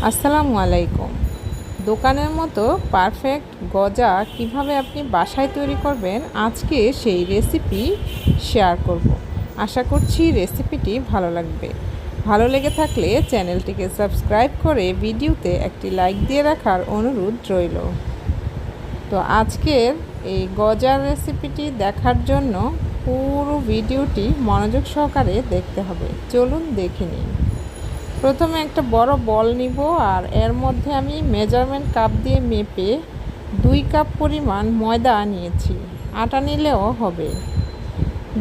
আসসালামু আলাইকুম। দোকানের মতো পারফেক্ট গজা কিভাবে আপনি বাসায় তৈরি করবেন আজকে সেই রেসিপি শেয়ার করব। আশা করছি রেসিপিটি ভালো লাগবে। ভালো লেগে থাকলে চ্যানেলটিকে সাবস্ক্রাইব করে ভিডিওতে একটি লাইক দিয়ে রাখার অনুরোধ রইল। তো আজকের এই গজার রেসিপিটি দেখার জন্য পুরো ভিডিওটি মনোযোগ সহকারে দেখতে হবে। চলুন দেখে নিন। প্রথমে একটা বড় বল নিব আর এর মধ্যে আমি মেজারমেন্ট কাপ দিয়ে মেপে 2 কাপ পরিমাণ ময়দা নিয়েছি। আটা নিলেও হবে।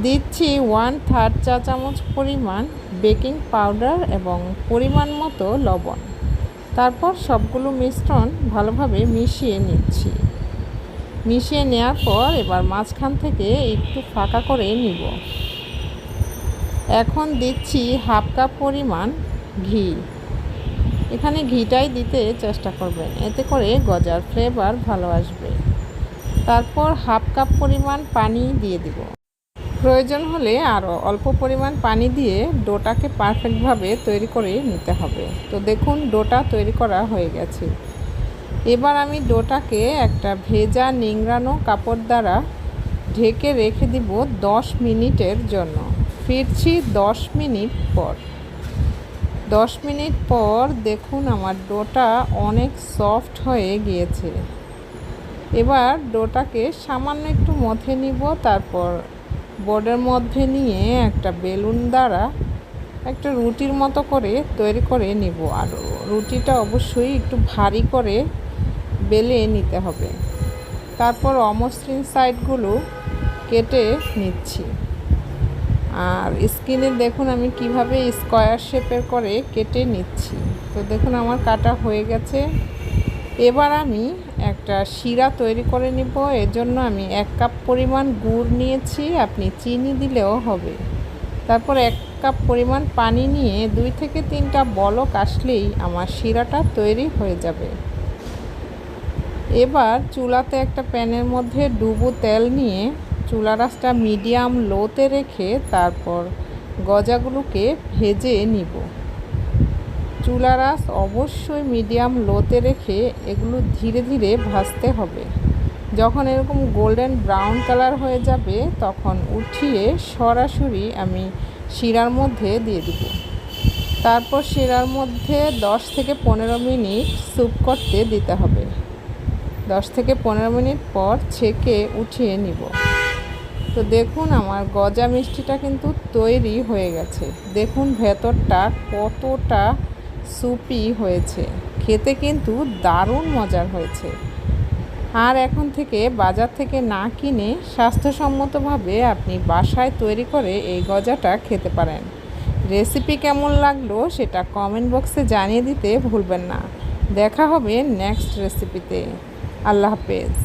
দিচ্ছি 1/3 চা চামচ পরিমাণ বেকিং পাউডার এবং পরিমাণ মতো লবণ। তারপর সবগুলো মিশ্রণ ভালোভাবে মিশিয়ে নিচ্ছি। মিশিয়ে নেওয়ার পর এবার মাঝখান থেকে একটু ফাঁকা করে নিব। এখন দিচ্ছি 1/2 কাপ পরিমাণ ঘি। এখানে ঘিটাই দিতে চেষ্টা করবেন, এতে করে গজার ফ্লেভার ভালো আসবে। তারপর 1/2 কাপ পরিমাণ পানি দিয়ে দিব। প্রয়োজন হলে আরও অল্প পরিমাণ পানি দিয়ে ডোটাকে পারফেক্টভাবে তৈরি করে নিতে হবে। তো দেখুন ডোটা তৈরি করা হয়ে গেছে। এবার আমি ডোটাকে একটা ভেজা নিংড়ানো কাপড় দ্বারা ঢেকে রেখে দিব 10 মিনিটের জন্য। ফিরছি 10 মিনিট পর। 10 মিনিট পর দেখুন আমার ডোটা অনেক সফট হয়ে গিয়েছে। এবার ডোটাকে সামান্য একটু মথে নিব। তারপর বোর্ডের মধ্যে নিয়ে একটা বেলুন দ্বারা একটা রুটির মতো করে তৈরি করে নিব। আর রুটিটা অবশ্যই একটু ভারী করে বেলে নিতে হবে। তারপর অমসৃণ সাইডগুলো কেটে নিচ্ছি। আর স্কিনে দেখুন আমি কিভাবে স্কোয়ার শেপের করে কেটে নিচ্ছি। তো দেখুন আমার কাটা হয়ে গেছে। এবার আমি একটা শিরা তৈরি করে নিব। এজন্য আমি 1 কাপ পরিমাণ গুড় নিয়েছি, আপনি চিনি দিলেও হবে। তারপর 1 কাপ পরিমাণ পানি নিয়ে 2 থেকে 3টা বলক আসলেই আমার শিরাটা তৈরি হয়ে যাবে। এবার চুলাতে একটা প্যানের মধ্যে ডুবো তেল নিয়ে চুলার আঁচটা মিডিয়াম লোতে রেখে তারপর গজাগুলোকে ভেজে নিব। চুলার আঁচ অবশ্যই মিডিয়াম লোতে রেখে এগুলো ধীরে ধীরে ভাজতে হবে। যখন এরকম গোল্ডেন ব্রাউন কালার হয়ে যাবে তখন উঠিয়ে সরাসরি আমি শিরার মধ্যে দিয়ে দিব। তারপর শিরার মধ্যে 10 থেকে 15 মিনিট স্যুপ করতে দিতে হবে। 10 থেকে 15 মিনিট পর ছেঁকে উঠিয়ে নিব। তো দেখুন আমার গজা মিষ্টিটা কিন্তু তৈরি হয়ে গেছে। দেখুন ভেতরটা কতটা সুপি হয়েছে, খেতে কিন্তু দারুণ মজার হয়েছে। আর এখন থেকে বাজার থেকে না কিনে স্বাস্থ্যসম্মতভাবে আপনি বাসায় তৈরি করে এই গজাটা খেতে পারেন। রেসিপি কেমন লাগলো সেটা কমেন্ট বক্সে জানিয়ে দিতে ভুলবেন না। দেখা হবে নেক্সট রেসিপিতে। আল্লাহ হাফেজ।